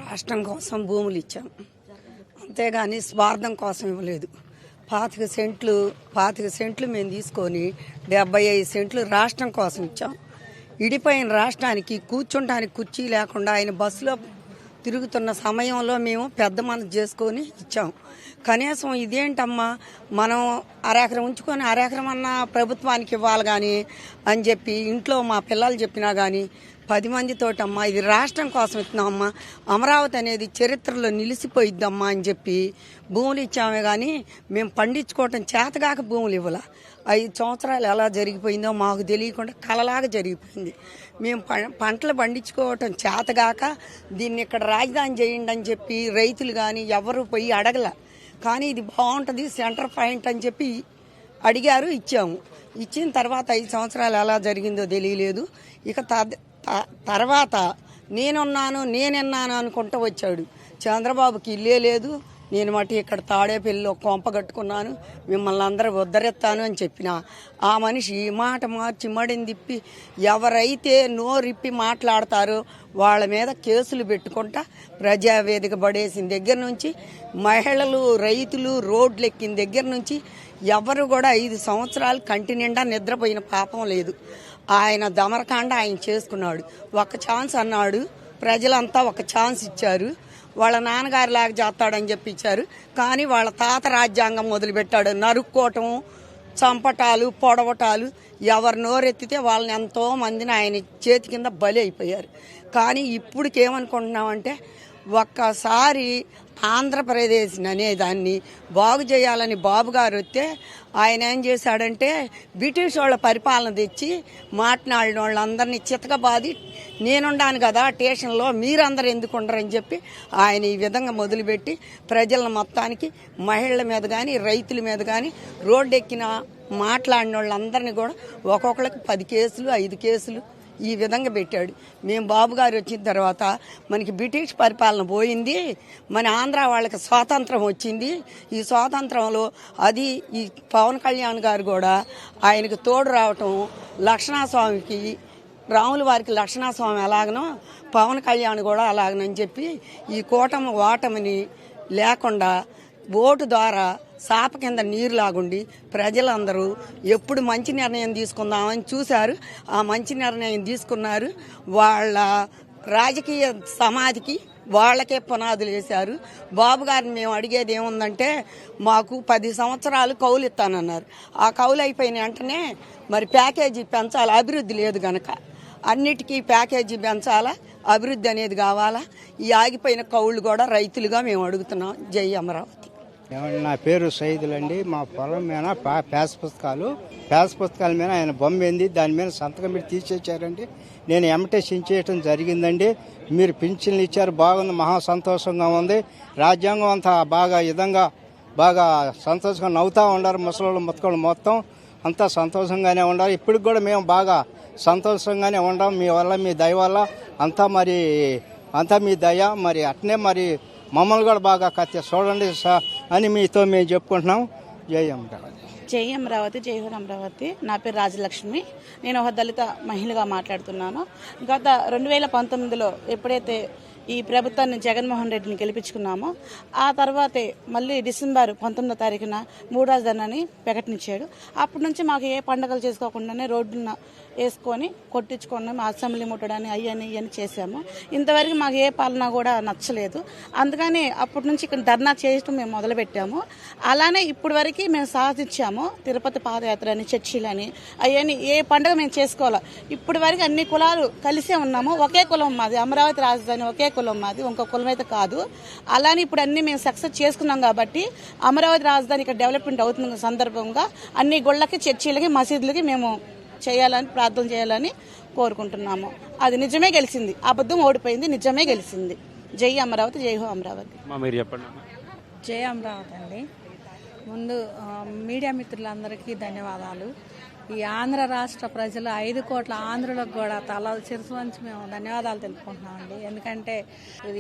రాష్ట్రం కోసం భూములు ఇచ్చాం, అంతేగాని స్వార్థం కోసం ఇవ్వలేదు. 25 సెంట్లు మేము తీసుకొని 75 సెంట్లు రాష్ట్రం కోసం ఇచ్చాం. ఇడిపోయిన రాష్ట్రానికి కూర్చుంటానికి కుర్చీ లేకుండా ఆయన బస్సులో తిరుగుతున్న సమయంలో మేము పెద్ద మనసు చేసుకొని ఇచ్చాం. కనీసం ఇదేంటమ్మా, మనం అరెకరం ఉంచుకొని అరెకరం అన్న ప్రభుత్వానికి ఇవ్వాలి కానీ అని చెప్పి ఇంట్లో మా పిల్లలు చెప్పినా కానీ 10 మందితోటమ్మా ఇది రాష్ట్రం కోసం ఇస్తున్నామమ్మా, అమరావతి అనేది చరిత్రలో నిలిచిపోయిద్దమ్మా అని చెప్పి భూములు ఇచ్చామే. కానీ మేము పండించుకోవటం చేతగాక భూములు ఇవ్వాల. 5 సంవత్సరాలు ఎలా జరిగిపోయిందో మాకు తెలియకుండా కలలాగా జరిగిపోయింది. మేము పంటలు పండించుకోవటం చేతగాక దీన్ని ఇక్కడ రాజధాని చేయండి అని చెప్పి రైతులు కానీ ఎవరు పోయి అడగల. కానీ ఇది బాగుంటుంది సెంటర్ పాయింట్ అని చెప్పి అడిగారు, ఇచ్చాము. ఇచ్చిన తర్వాత 5 సంవత్సరాలు ఎలా జరిగిందో తెలియలేదు. ఇక తర్వాత నేనున్నాను అనుకుంటూ వచ్చాడు. చంద్రబాబుకి ఇల్లే లేదు, నేను మటు ఇక్కడ తాడేపల్లిలో కొంప కట్టుకున్నాను, మిమ్మల్ని అందరూ ఉద్ధరిస్తాను అని చెప్పిన ఆ మనిషి మాట మార్చి మడిని తిప్పి ఎవరైతే నోరిప్పి మాట్లాడతారో వాళ్ళ మీద కేసులు పెట్టుకుంటా ప్రజావేదిక పడేసిన దగ్గర నుంచి మహిళలు రైతులు రోడ్లు ఎక్కిన దగ్గర నుంచి ఎవరు కూడా 5 సంవత్సరాలు కంటి నిండా నిద్రపోయిన పాపం లేదు. ఆయన దమరకాండ ఆయన చేసుకున్నాడు. ఒక ఛాన్స్ అన్నాడు, ప్రజలంతా ఒక ఛాన్స్ ఇచ్చారు. వాళ్ళ నాన్నగారి లాగా చేస్తాడని చెప్పి ఇచ్చారు. కానీ వాళ్ళ తాత రాజ్యాంగం మొదలుపెట్టాడు, నరుక్కోవటం, చంపటాలు, పొడవటాలు. ఎవరు నోరెత్తితే వాళ్ళని ఎంతో మందిని ఆయన చేతి కింద బలి అయిపోయారు. కానీ ఇప్పుడుకేమనుకుంటున్నామంటే ఒక్కసారి ఆంధ్రప్రదేశ్ అనేదాన్ని బాగు చేయాలని బాబు గారు వస్తే ఆయన ఏం చేశాడంటే బ్రిటిష్ వాళ్ళ పరిపాలన తెచ్చి మాట్లాడిన వాళ్ళందరినీ చితకబాది నేనుండాను కదా స్టేషన్లో, మీరందరూ ఎందుకు ఉండరని చెప్పి ఆయన ఈ విధంగా మొదలుపెట్టి ప్రజల మొత్తానికి మహిళల మీద కానీ రైతుల మీద కానీ రోడ్డు ఎక్కిన మాట్లాడిన వాళ్ళందరినీ కూడా ఒక్కొక్కరికి 10 కేసులు 5 కేసులు ఈ విధంగా పెట్టాడు. మేము బాబు గారు వచ్చిన తర్వాత మనకి బ్రిటిష్ పరిపాలన పోయింది, మన ఆంధ్ర వాళ్ళకి స్వాతంత్రం వచ్చింది. ఈ స్వాతంత్రంలో అది ఈ పవన్ కళ్యాణ్ గారు కూడా ఆయనకు తోడు రావటం, లక్ష్మణస్వామికి రాముల వారికి లక్ష్మణస్వామి ఎలాగనో పవన్ కళ్యాణ్ కూడా అలాగనని చెప్పి ఈ కూటమి ఓటమిని లేకుండా ఓటు ద్వారా సాప కింద నీరు లాగుండి ప్రజలందరూ ఎప్పుడు మంచి నిర్ణయం తీసుకుందామని చూశారు. ఆ మంచి నిర్ణయం తీసుకున్నారు. వాళ్ళ రాజకీయ సమాధికి వాళ్ళకే పునాదులు వేశారు. బాబు గారిని మేము అడిగేది ఏముందంటే మాకు 10 సంవత్సరాలు కౌలు ఇస్తానన్నారు. ఆ కౌలు అయిపోయిన వెంటనే మరి ప్యాకేజీ పెంచాలి, అభివృద్ధి లేదు గనక అన్నిటికీ ప్యాకేజీ పెంచాలా, అభివృద్ధి అనేది కావాలా. ఈ ఆగిపోయిన కౌళ్ళు కూడా రైతులుగా మేము అడుగుతున్నాం. జై అమరావతి. నా పేరు సైదులండి. మా పొలం మీద ప్యాస్ పుస్తకాల మీద ఆయన బొమ్మ ఏంది, దాని మీద సంతకం పెట్టి తీసేచ్చారండి. నేను ఎమ్మటే సించేయటం జరిగిందండి. మీరు పింఛన్లు ఇచ్చారు, బాగుంది, మహా సంతోషంగా ఉంది. రాజ్యాంగం అంతా బాగా సంతోషంగా నవ్వుతూ ఉండారు. ముసలోళ్ళు ముత్తకోళ్ళు మొత్తం అంతా సంతోషంగానే ఉండాలి. ఇప్పటికి కూడా మేము బాగా సంతోషంగానే ఉండాం. మీ వల్ల, మీ దయ వల్ల అంతా మీ దయ. మరి అట్నే మరి మమ్మల్ని కూడా బాగా కత్తి చూడండి అని మీతో మేము చెప్పుకుంటున్నాం. జై అమరావతి. జై అమరావతి, జై హో అమరావతి. నా పేరు రాజలక్ష్మి. నేను ఒక దళిత మహిళగా మాట్లాడుతున్నాను. గత 2019లో ఎప్పుడైతే ఈ ప్రభుత్వాన్ని జగన్మోహన్ రెడ్డిని గెలిపించుకున్నామో ఆ తర్వాతే మళ్ళీ డిసెంబర్ 19వ తారీఖున 3 రాజధానిని ప్రకటించాడు. అప్పటి నుంచి మాకు ఏ పండుగలు చేసుకోకుండానే రోడ్డున వేసుకొని కొట్టించుకొని అసెంబ్లీ ముట్టడాన్ని ఇవన్నీ చేసాము. ఇంతవరకు మాకు ఏ పాలన కూడా నచ్చలేదు. అందుకని అప్పటి నుంచి ఇక్కడ ధర్నా చేయటం మేము మొదలుపెట్టాము. అలానే ఇప్పటి వరకు మేము సాధించాము. తిరుపతి పాదయాత్ర అని, చర్చిలని, అవన్నీ ఏ పండుగ మేము చేసుకోవాలి. ఇప్పటి వరకు అన్ని కులాలు కలిసే ఉన్నాము. ఒకే కులం మాది, అమరావతి రాజధాని ఒకే కులం మాది, ఇంకో కులం అయితే కాదు. అలానే ఇప్పుడు అన్ని మేము సక్సెస్ చేసుకున్నాం కాబట్టి అమరావతి రాజధాని ఇక్కడ డెవలప్మెంట్ అవుతున్న సందర్భంగా అన్ని గుళ్ళకి, చర్చిలకి, మసీదులకి మేము చేయాలని, ప్రార్థన చేయాలని కోరుకుంటున్నాము. అది నిజమే గెలిచింది, అబద్ధం ఓడిపోయింది, నిజమే గెలిచింది. జై అమరావతి, జై హో అమరావతి. జై అమరావతి అండి. ముందు మీడియా మిత్రులందరికీ ధన్యవాదాలు. ఈ ఆంధ్ర రాష్ట్ర ప్రజలు 5 కోట్ల ఆంధ్రులకు కూడా తల శిరసు వంచి మేము ధన్యవాదాలు తెలుపుకుంటున్నామండి. ఎందుకంటే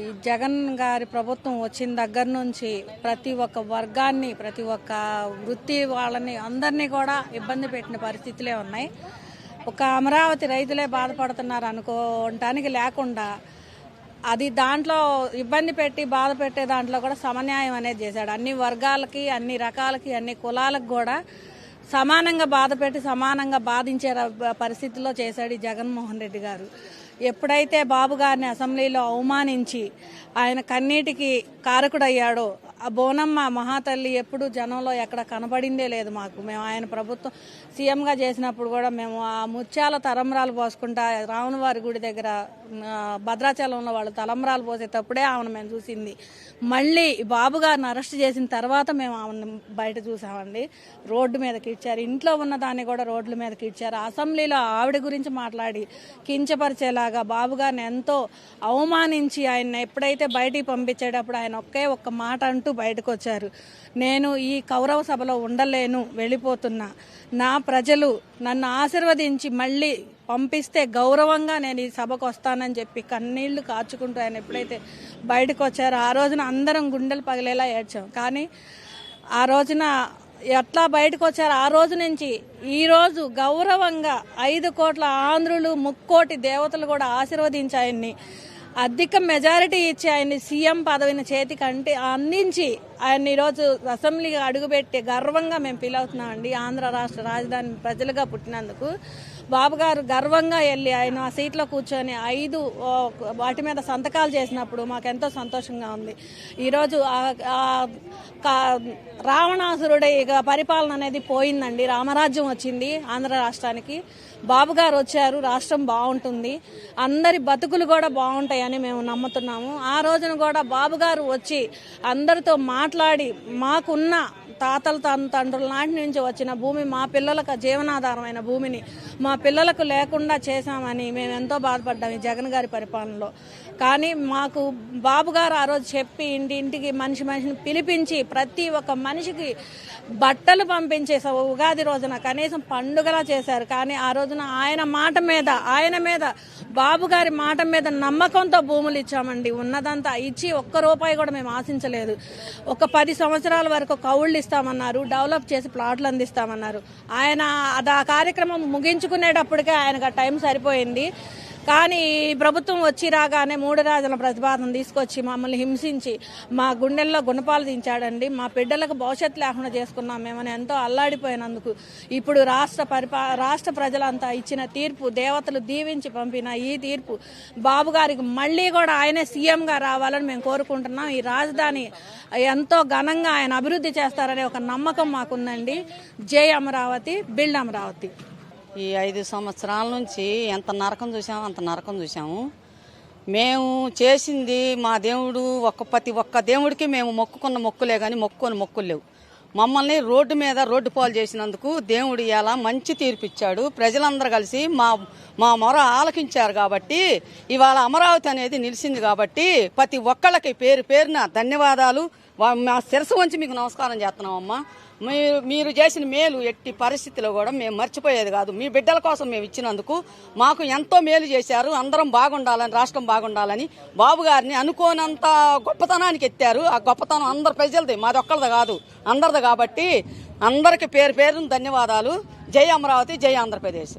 ఈ జగన్ గారి ప్రభుత్వం వచ్చిన దగ్గర నుంచి ప్రతి ఒక్క వర్గాన్ని, ప్రతి ఒక్క వృత్తి వాళ్ళని అందరినీ కూడా ఇబ్బంది పెట్టిన పరిస్థితులే ఉన్నాయి. ఒక అమరావతి రైతులే బాధపడుతున్నారు అనుకోవటానికి లేకుండా అది దాంట్లో ఇబ్బంది పెట్టి బాధ పెట్టే దాంట్లో కూడా సమన్యాయం అనేది చేశాడు. అన్ని వర్గాలకి, అన్ని రకాలకి, అన్ని కులాలకు కూడా సమానంగా బాధ పెట్టి సమానంగా బాధించే పరిస్థితిలో చేశాడు ఈ జగన్మోహన్ రెడ్డి గారు. ఎప్పుడైతే బాబు గారిని అసెంబ్లీలో అవమానించి ఆయన కన్నీటికి కారకుడయ్యాడో, ఆ బోనమ్మ మహాతల్లి ఎప్పుడు జనంలో ఎక్కడ కనబడిందే లేదు మాకు. మేము ఆయన ప్రభుత్వం సీఎంగా చేసినప్పుడు కూడా మేము ఆ ముత్యాల తలంబ్రాలు పోసుకుంటా రాములవారి గుడి దగ్గర భద్రాచలంలో వాళ్ళు తలంబ్రాలు పోసేటప్పుడే ఆమెను మేము చూసింది. మళ్ళీ బాబు గారిని అరెస్ట్ చేసిన తర్వాత మేము ఆమెను బయట చూసామండి. రోడ్డు మీదకి ఇచ్చారు, ఇంట్లో ఉన్న దాన్ని కూడా రోడ్ల మీదకి ఇచ్చారు. అసెంబ్లీలో ఆవిడ గురించి మాట్లాడి కించపరిచేలాగా బాబు గారిని ఎంతో అవమానించి ఆయన ఎప్పుడైతే బయటికి పంపించేటప్పుడు ఆయన ఒక్క మాట అంటూ బయటకు వచ్చారు. నేను ఈ కౌరవ సభలో ఉండలేను, వెళ్ళిపోతున్నా. నా ప్రజలు నన్ను ఆశీర్వదించి మళ్ళీ పంపిస్తే గౌరవంగా నేను ఈ సభకు వస్తానని చెప్పి కన్నీళ్లు కార్చుకుంటూ ఆయన ఎప్పుడైతే బయటకు వచ్చారో ఆ రోజున అందరం గుండెలు పగిలేలా ఏడ్చాం. కానీ ఆ రోజున ఎట్లా బయటకు వచ్చారు, ఆ రోజు నుంచి ఈ రోజు గౌరవంగా 5 కోట్ల ఆంధ్రులు, 3 కోటి దేవతలు కూడా ఆశీర్వదించి ఆయన్ని అధిక మెజారిటీ ఇచ్చి ఆయన్ని సీఎం పదవిని చేతికి అందించి ఆయన ఈరోజు అసెంబ్లీగా అడుగుపెట్టి గర్వంగా మేము ఫీల్ అవుతున్నామండి. ఆంధ్ర రాష్ట్ర రాజధాని ప్రజలుగా పుట్టినందుకు బాబు గారు గర్వంగా వెళ్ళి ఆయన ఆ సీట్లో కూర్చొని 5 వాటి మీద సంతకాలు చేసినప్పుడు మాకెంతో సంతోషంగా ఉంది. ఈరోజు రావణాసురుడి పరిపాలన అనేది పోయిందండి, రామరాజ్యం వచ్చింది ఆంధ్ర రాష్ట్రానికి. బాబు గారు వచ్చారు, రాష్ట్రం బాగుంటుంది, అందరి బతుకులు కూడా బాగుంటాయని మేము నమ్ముతున్నాము. ఆ రోజున కూడా బాబు గారు వచ్చి అందరితో మాట్లాడి మాకున్న తాతల తండ్రుల నాటి నుంచి వచ్చిన భూమి, మా పిల్లలకు జీవనాధారమైన భూమిని మా పిల్లలకు లేకుండా చేశామని మేము ఎంతో బాధపడ్డాం ఈ జగన్ గారి పరిపాలనలో. కానీ మాకు బాబు గారు ఆ రోజు చెప్పి ఇంటింటికి మనిషిని పిలిపించి ప్రతి ఒక్క మనిషికి బట్టలు పంపించే ఉగాది రోజున కనీసం పండుగలా చేశారు. కానీ ఆ రోజున ఆయన మీద బాబు గారి మాట మీద నమ్మకంతో భూములు ఇచ్చామండి. ఉన్నదంతా ఇచ్చి ఒక్క రూపాయి కూడా మేము ఆశించలేదు. ఒక 10 సంవత్సరాల వరకు కౌళ్ళు ఇస్తామన్నారు, డెవలప్ చేసి ప్లాట్లు అందిస్తామన్నారు. ఆయన ఆ కార్యక్రమం ముగించుకునేటప్పటికే ఆయనకు టైం సరిపోయింది. కానీ ఈ ప్రభుత్వం వచ్చి రాగానే 3 రాజుల ప్రతిపాదన తీసుకొచ్చి మమ్మల్ని హింసించి మా గుండెల్లో గుణపాలు దించాడండి. మా బిడ్డలకు భవిష్యత్తు లేకుండా చేసుకున్నాం మేమని ఎంతో అల్లాడిపోయినందుకు ఇప్పుడు రాష్ట్ర ప్రజలంతా ఇచ్చిన తీర్పు, దేవతలు దీవించి పంపిన ఈ తీర్పు బాబు గారికి మళ్ళీ కూడా ఆయనే సీఎంగా రావాలని మేము కోరుకుంటున్నాం. ఈ రాజధాని ఎంతో ఘనంగా ఆయన అభివృద్ధి చేస్తారనే ఒక నమ్మకం మాకుందండి. జై అమరావతి, బిల్డ్ అమరావతి. ఈ 5 సంవత్సరాల నుంచి ఎంత నరకం చూసాము, అంత నరకం చూసాము. మేము చేసింది మా దేవుడు ప్రతి ఒక్క దేవుడికి మేము మొక్కుకున్న మొక్కులే కానీ మొక్కులు లేవు. మమ్మల్ని రోడ్డు పాలు చేసినందుకు దేవుడు ఇలా మంచి తీర్పు ఇచ్చాడు. ప్రజలందరూ కలిసి మా మొర ఆలకించారు కాబట్టి ఇవాళ అమరావతి అనేది నిలిచింది. కాబట్టి ప్రతి ఒక్కళ్ళకి పేరున ధన్యవాదాలు. మా శిరస్సు వంచి మీకు నమస్కారం చేస్తున్నామమ్మా. మీరు చేసిన మేలు ఎట్టి పరిస్థితిలో కూడా మేము మర్చిపోయేది కాదు. మీ బిడ్డల కోసం మేము ఇచ్చినందుకు మాకు ఎంతో మేలు చేశారు. అందరం బాగుండాలని, రాష్ట్రం బాగుండాలని బాబు గారిని అనుకోనంత గొప్పతనానికి ఎత్తారు. ఆ గొప్పతనం అందరి ప్రజలది, మాది ఒక్కరిది కాదు, అందరిది. కాబట్టి అందరికి పేరున ధన్యవాదాలు. జై అమరావతి, జై ఆంధ్రప్రదేశ్.